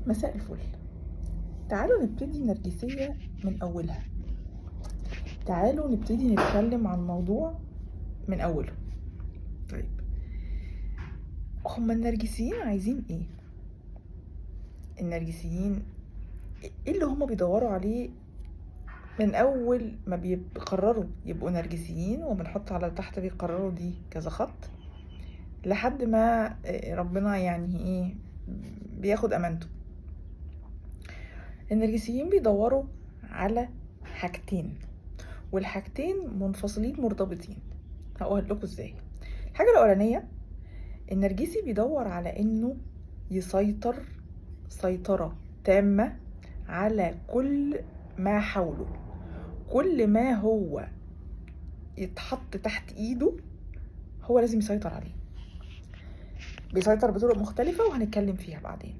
مساء الفل. تعالوا نبتدي نرجسية من أولها. تعالوا نبتدي نتكلم عن موضوع من أوله. طيب، هما النرجسيين عايزين ايه؟ النرجسيين ايه اللي هما بيدوروا عليه من أول ما بيقرروا يبقوا نرجسيين، وبنحط على تحت بيقرروا دي كذا خط لحد ما ربنا يعني ايه بياخد أمانته. النرجسيين بيدوروا على حاجتين، والحاجتين منفصلين مرتبطين. هقول لكم ازاي. الحاجه الاولانيه، النرجسي بيدور على انه يسيطر سيطره تامه على كل ما حوله. كل ما هو يتحط تحت ايده هو لازم يسيطر عليه. بيسيطر بطرق مختلفه وهنتكلم فيها بعدين.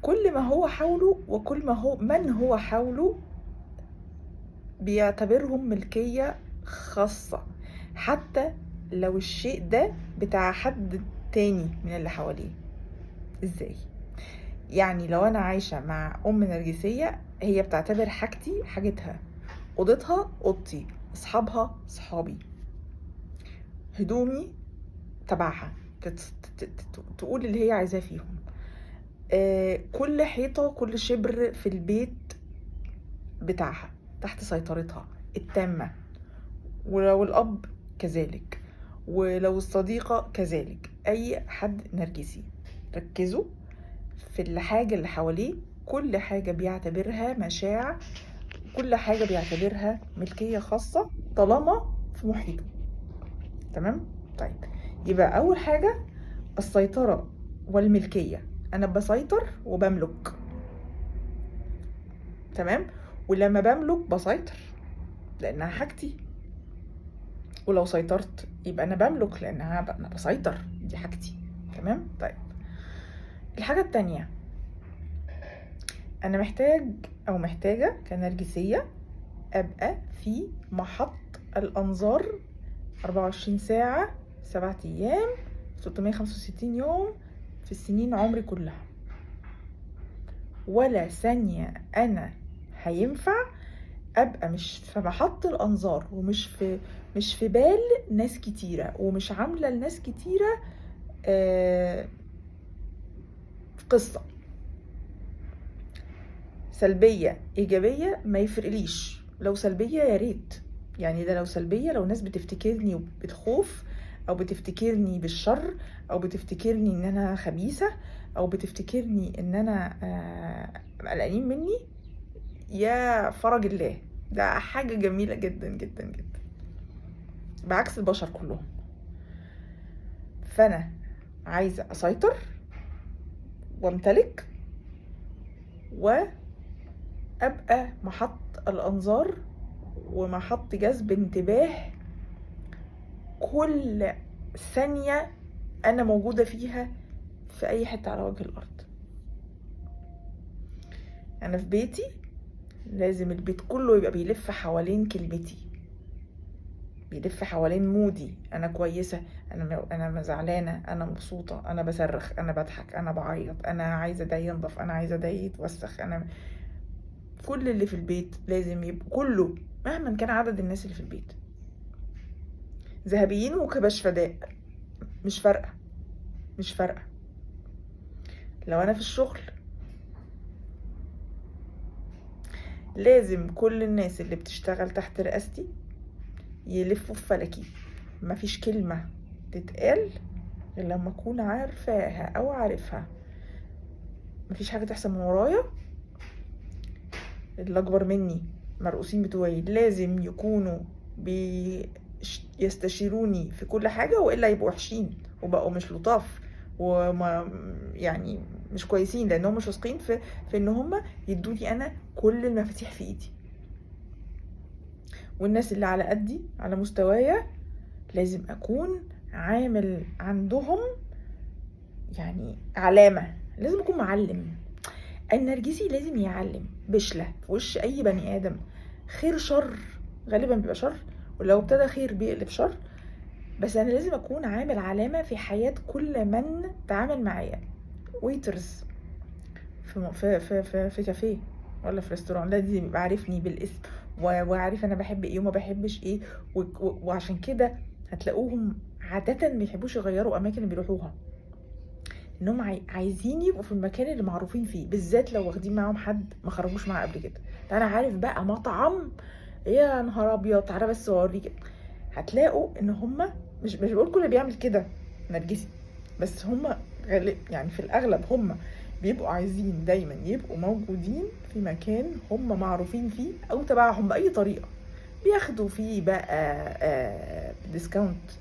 كل ما هو حوله وكل ما هو من هو حوله بيعتبرهم ملكية خاصة، حتى لو الشيء ده بتاع حد تاني من اللي حواليه. ازاي؟ يعني لو انا عايشة مع ام نرجسية، هي بتعتبر حاجتي حاجتها، اوضتها اوضتي، اصحابها صحابي، هدومي تبعها، تقول اللي هي عايزاه فيهم. كل حيطة كل شبر في البيت بتاعها تحت سيطرتها التامة. ولو الأب كذلك، ولو الصديقة كذلك. أي حد نرجسي ركزوا في الحاجة اللي حواليه، كل حاجة بيعتبرها مشاع، كل حاجة بيعتبرها ملكية خاصة طالما في محيطه. تمام؟ طيب، يبقى أول حاجة السيطرة والملكية. أنا بسيطر وبملك. تمام؟ ولما بملك بسيطر لأنها حاجتي، ولو سيطرت يبقى انا بملك لانها انا بسيطر، دي حاجتي. تمام؟ طيب، الحاجة التانية، انا محتاج او محتاجة كنرجسية ابقى في محط الانظار 24 ساعة 7 ايام 365 يوم في السنين عمري كلها. ولا ثانية انا هينفع ابقى مش في محط الانظار، ومش في بال ناس كتيره، ومش عامله لناس كتيره قصه سلبيه ايجابيه. ما يفرقليش لو سلبيه، يا ريت يعني ده لو سلبيه، لو ناس بتفتكرني بالخوف، او بتفتكرني بالشر، او بتفتكرني ان انا خبيثه، او بتفتكرني ان انا قلقانين مني، يا فرج الله، ده حاجه جميله جدا جدا جدا، بعكس البشر كلهم. فانا عايزه اسيطر وامتلك وابقى محط الانظار ومحط جذب انتباه كل ثانيه انا موجوده فيها في اي حته على وجه الارض. انا في بيتي لازم البيت كله يبقى بيلف حوالين كلمتي، بيلف حوالين مودي. انا كويسه، انا زعلانه، انا مبسوطه، انا بصرخ، انا بضحك، انا بعيط، انا عايزه ده ينضف، انا عايزه ده يتوسخ. انا كل اللي في البيت لازم يبقى كله، مهما كان عدد الناس اللي في البيت، ذهبيين وكباش فداء، مش فارقه، مش فارقه. لو انا في الشغل لازم كل الناس اللي بتشتغل تحت رئاستي يلفوا في فلكي. مفيش كلمه تتقال غير لما اكون عارفاها او عارفها. مفيش حاجه تحصل من ورايا. اللي اكبر مني مرؤوسين بتوعي لازم يكونوا يستشيروني في كل حاجه، والا يبقوا وحشين وبقوا مش لطاف، وما يعني مش كويسين، لانهم مش واثقين في ان هم يدوني انا كل المفاتيح في ايدي. والناس اللي على قدي على مستوايا لازم اكون عامل عندهم يعني علامه، لازم اكون معلم. النرجسي لازم يعلم بشلة في وش اي بني ادم. خير شر غالبا بيبقى شر، ولو ابتدى خير بيقلب شر. بس انا لازم اكون عامل علامة في حياة كل من تعامل معايا. ويترز، في كافيه ولا في ريستوران، لازم يبقى عارفني بالاسم وعارف انا بحب ايه وما بحبش ايه. وعشان كده هتلاقوهم عادة ما بيحبوش يغيروا اماكن اللي بيروحوها، انهم عايزين يبقوا في المكان اللي معروفين فيه، بالذات لو واخدين معاهم حد ما خرجوش معاه قبل كده. ده انا عارف بقى مطعم، يا نهار ابيض تعالى بس اوريك. هتلاقوا ان هما مش بقول كل اللي بيعمل كده نرجسي، بس هما يعني في الاغلب هما بيبقوا عايزين دايما يبقوا موجودين في مكان هما معروفين فيه او تبعهم باي طريقه، بياخدوا فيه بقى ديسكاونت،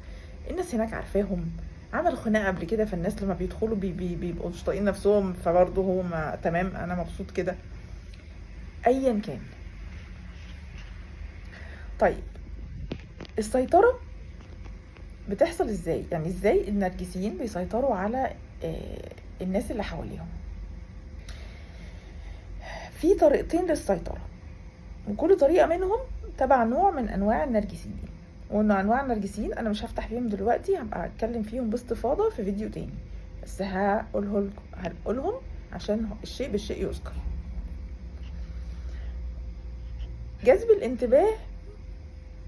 الناس هناك عارفاهم، عملوا خناقه قبل كده، فالناس لما بيدخلوا بيبقوا مش طايقين نفسهم، فبرضه هو تمام انا مبسوط كده ايا كان. طيب السيطره بتحصل ازاي؟ يعني ازاي النرجسيين بيسيطروا على الناس اللي حواليهم؟ في طريقتين للسيطره، وكل طريقه منهم تبع نوع من انواع النرجسيين، وان انواع النرجسيين انا مش هفتح فيهم دلوقتي، هبقى اتكلم فيهم باستفاضه في فيديو تاني، بس هقولهم عشان الشيء بالشيء يذكر. جذب الانتباه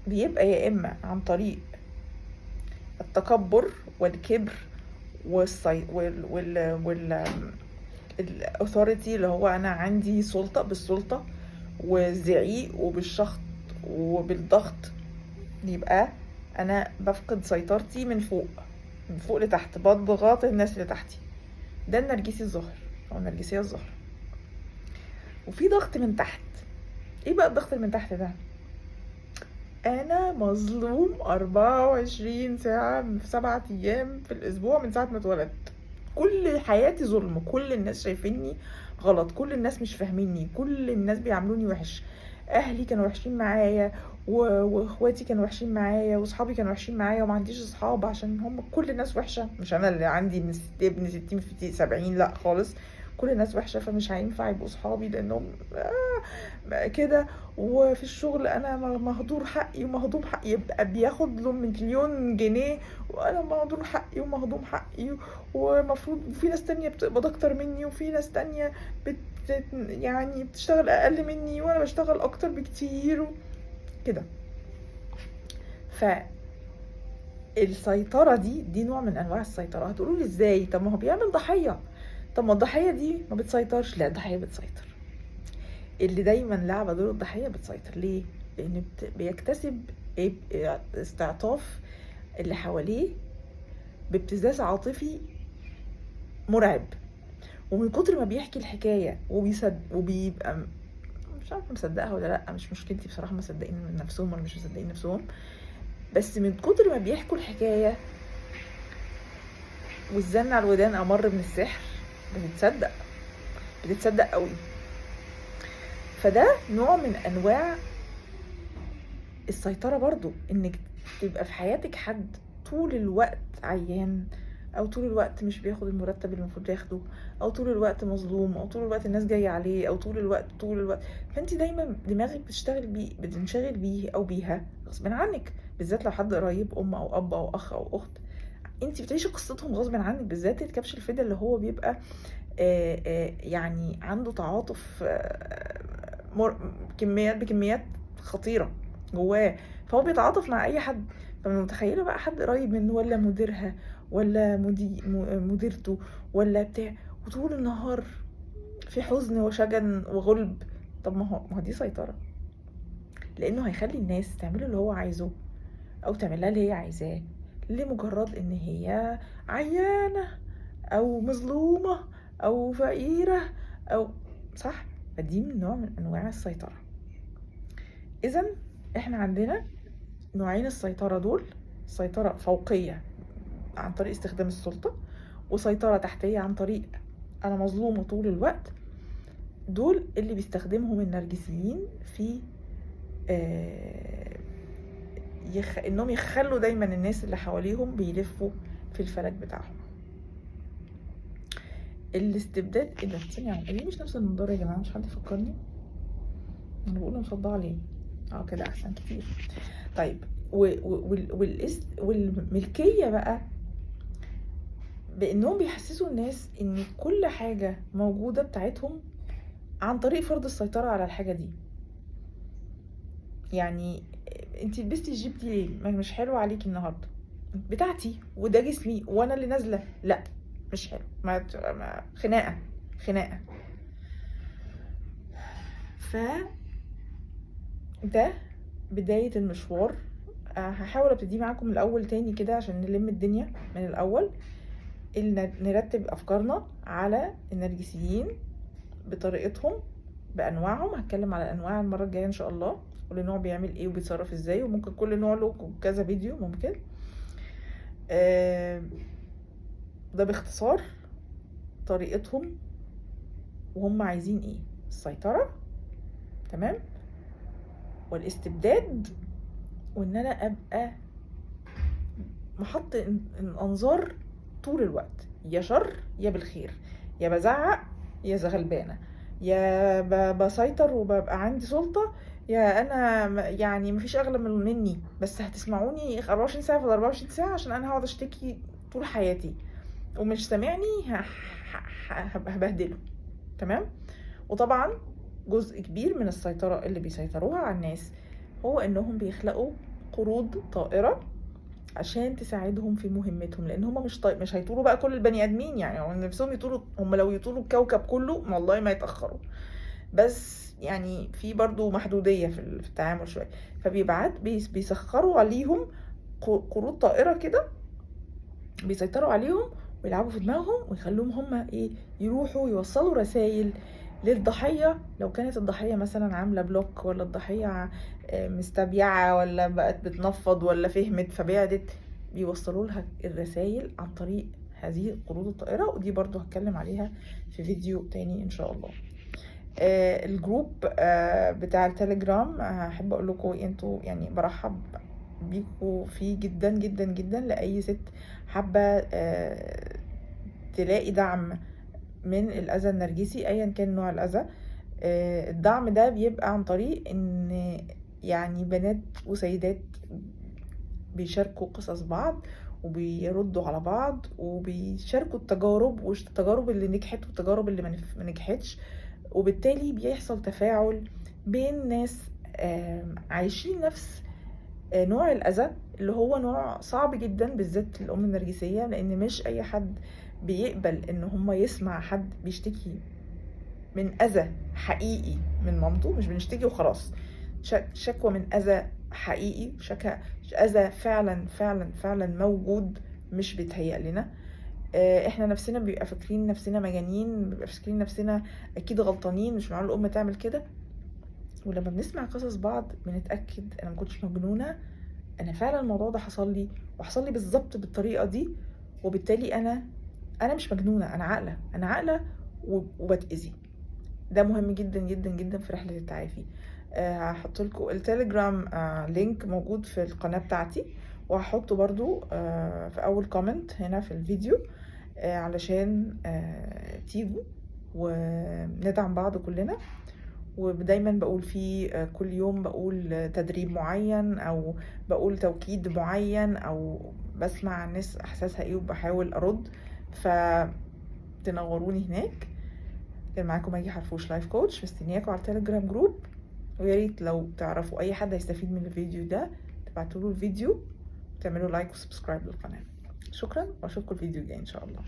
بيبقى يا اما عن طريق التكبر والكبر الاثوريتي، اللي هو انا عندي سلطه، بالسلطه والزعيق وبالشخط وبالضغط، يبقى انا بفقد سيطرتي من فوق لتحت، بضغط الناس اللي تحتي. ده النرجسي الظاهر او النرجسيه الظاهره. وفي ضغط من تحت. ايه بقى الضغط اللي من تحت ده؟ انا مظلوم 24 ساعه في 7 ايام في الاسبوع من ساعه ما اتولدت، كل حياتي ظلم، كل الناس شايفيني غلط، كل الناس مش فاهميني، كل الناس بيعاملوني وحش، اهلي كانوا وحشين معايا واخواتي كانوا وحشين معايا واصحابي كانوا وحشين معايا، وما عنديش اصحاب عشان هم كل الناس وحشه، مش انا اللي عندي ابن 60 في 70، لا خالص، كل الناس وحشه، فمش هينفع يبقوا صحابي لانهم كده. وفي الشغل انا مهدور حقي ومهضوم حقي، يبقى بياخد له مليون جنيه وانا مهدور حقي ومهضوم حقي، ومفروض في ناس تانية بتقبض اكتر مني، وفي ناس تانية يعني بتشتغل اقل مني وانا بشتغل اكتر بكتير كده. فالسيطرة دي نوع من انواع السيطرة. هتقولوا لي ازاي؟ طب ما هو بيعمل ضحية. طب ما الضحية دي ما بتسيطرش؟ لا، الضحية بتسيطر. اللي دايما لعبة دور الضحية بتسيطر. ليه؟ لان بيكتسب استعطاف اللي حواليه بابتزاز عاطفي مرعب، ومن كتر ما بيحكي الحكاية وبيبقى مش عارفه مصدقها ولا لا، مش مشكلتي بصراحه، مصدقين من نفسهم ولا مش مصدقين نفسهم، بس من كتر ما بيحكوا الحكايه والزن على الودان امر من السحر، بتتصدق قوي. فده نوع من انواع السيطره برضو، انك تبقى في حياتك حد طول الوقت عيان، او طول الوقت مش بياخد المرتب اللي المفروض ياخده، او طول الوقت مظلوم، او طول الوقت الناس جايه عليه، او طول الوقت فانت دايما دماغك بتنشغل بيه او بيها غصب عنك، بالذات لو حد قريب، ام او اب او اخ او اخت، انت بتعيشي قصتهم غصب عنك، بالذات الكبش الفدا اللي هو بيبقى يعني عنده تعاطف بكميات خطيره جواه، فهو بيتعاطف مع اي حد. فمتخيله بقى حد قريب منه، ولا مديرها، ولا مديرته، ولا بتاع، وطول النهار في حزن وشجن وغلب. طب ما هو دي سيطره، لانه هيخلي الناس تعمله اللي هو عايزه او تعملها اللي هي عايزاه لمجرد ان هي عيانه او مظلومه او فقيره او صح. فدي من نوع من انواع السيطره. اذا احنا عندنا نوعين السيطرة دول: سيطرة فوقية عن طريق استخدام السلطة، وسيطرة تحتية عن طريق أنا مظلومة طول الوقت. دول اللي بيستخدمهم النرجسيين في إنهم يخلوا دايما الناس اللي حواليهم بيلفوا في الفلك بتاعهم. الاستبداد ايه ده؟ ثانية، ليه مش نفس النضارة يا جماعة؟ مش حد يفكرني، انا بقول مصدعة ليه؟ كده احسن كتير. طيب والملكية بقى بانهم بيحسسوا الناس ان كل حاجة موجودة بتاعتهم عن طريق فرض السيطرة على الحاجة دي. يعني انتي لبستي الجيب دي ليه؟ ما مش حلوة عليكي النهاردة، بتاعتي وده جسمي وانا اللي نازلة، لا مش حلو، خناقة خناقة. ف ده بداية المشوار. هحاول ابتدي معاكم من الاول تاني كده عشان نلم الدنيا من الاول. نرتب افكارنا على النرجسيين بطريقتهم بانواعهم. هتكلم على انواع المره الجايه ان شاء الله، كل نوع بيعمل ايه وبيتصرف ازاي، وممكن كل نوع له كذا فيديو ممكن. ده باختصار طريقتهم وهم عايزين ايه: السيطره، تمام، والاستبداد، وان انا ابقى محط الانظار طول الوقت، يا شر يا بالخير، يا بزعق يا غلبانه، يا بسيطر وببقى عندي سلطه، يا انا يعني مفيش اغلى مني، بس هتسمعوني 24 ساعه في 24 ساعه عشان انا هقعد اشتكي طول حياتي، ومش سامعني هبهدله. تمام. وطبعا جزء كبير من السيطره اللي بيسيطروها على الناس هو انهم بيخلقوا قروض طائره عشان تساعدهم في مهمتهم، لان هم مش هيطولوا بقى كل البني ادمين، يعني هم نفسهم يطولوا، هم لو يطولوا الكوكب كله والله ما يتاخروا، بس يعني في برضو محدوديه في التعامل شويه. فبيبعت بيسخروا عليهم قروض طائره كده، بيسيطروا عليهم ويلعبوا في دماغهم ويخلوهم هم ايه، يروحوا يوصلوا رسائل للضحيه. لو كانت الضحيه مثلا عامله بلوك، ولا الضحيه مستبيعه، ولا بقت بتنفض، ولا فهمت فبعدت، بيوصلوا لها الرسائل عن طريق هذه القروض الطائره. ودي برضو هتكلم عليها في فيديو تاني ان شاء الله. الجروب بتاع التليجرام، هحب اقول لكم انتوا يعني برحب بيكوا فيه جدا جدا جدا، لاي ست حابه تلاقي دعم من الاذى النرجسي ايا كان نوع الاذى. الدعم ده بيبقى عن طريق ان يعني بنات وسيدات بيشاركوا قصص بعض، وبيردوا على بعض، وبيشاركوا التجارب، والتجارب اللي نجحت والتجارب اللي ما نجحتش، وبالتالي بيحصل تفاعل بين ناس عايشين نفس نوع الأذى، اللي هو نوع صعب جدا بالذات الأم النرجسية، لأن مش أي حد بيقبل إن هما يسمع حد بيشتكي من أذى حقيقي من مامته. مش بنشتكي وخلاص، شكوى من أذى حقيقي، أذى فعلا فعلا فعلا موجود، مش بيتهيأ لنا. احنا نفسنا بيبقى فاكرين نفسنا مجانين، بيبقى فاكرين نفسنا اكيد غلطانين، مش معقول الام تعمل كده. ولما بنسمع قصص بعض بنتاكد انا ما كنتش مجنونه، انا فعلا الموضوع ده حصل لي، وحصل لي بالظبط بالطريقه دي، وبالتالي انا مش مجنونه، انا عاقله وبتاذي. ده مهم جدا جدا جدا في رحله التعافي. هحط لكم التليجرام لينك موجود في القناه بتاعتي، وهحطه برضو في اول كومنت هنا في الفيديو، علشان تيجوا وندعم بعض كلنا. ودايما بقول فيه كل يوم بقول تدريب معين، او بقول توكيد معين، او بسمع الناس احساسها ايه وبحاول ارد. فتنوروني هناك. كان معاكم ماجي حرفوش لايف كوتش، مستنياكم على التليجرام جروب. ويا ريت لو تعرفوا اي حد هيستفيد من الفيديو ده تبعتوا له الفيديو، تعملوا لايك وسبسكرايب للقناه. شكرا، واشوفكم الفيديو الجاي ان شاء الله.